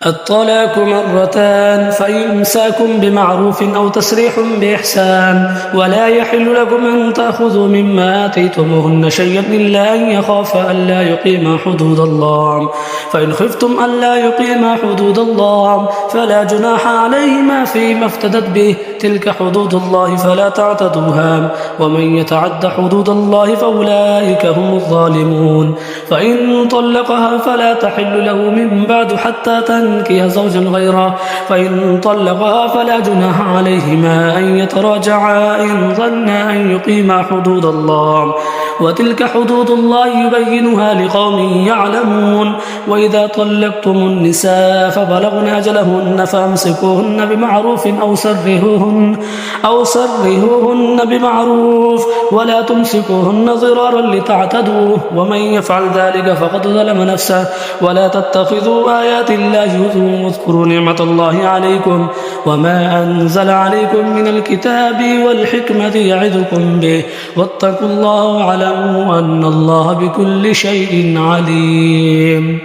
الطلاق مرتان، فإمساك بمعروف أو تسريح بإحسان. ولا يحل لكم أن تأخذوا مما آتيتموهن شيئا إلا أن يخافا ألا يقيما حدود الله، فإن خفتم ألا يقيما حدود الله فلا جناح عليهما فيما افتدت به، تلك حدود الله فلا تعتدوها، ومن يتعد حدود الله فأولئك هم الظالمون. فإن طلقها فلا تحل له من بعد حتى تنكح زوجا غيره، فإن طلقها فلا جناح عليهما أن يتراجعا إن ظنا أن يقيما حدود الله، وتلك حدود الله يبينها لقوم يعلمون. وإذا طلقتم النساء فبلغن أجلهن فأمسكوهن بمعروف أو سرهوهن بمعروف، ولا تمسكوهن ضرارا لتعتدوا، ومن يفعل ذلك فقد ظلم نفسه. ولا تتخذوا آيات الله هزوا، واذكروا نعمة الله عليكم وما أنزل عليكم من الكتاب والحكمة يعظكم به، واتقوا الله واعلموا أن الله بكل شيء عليم.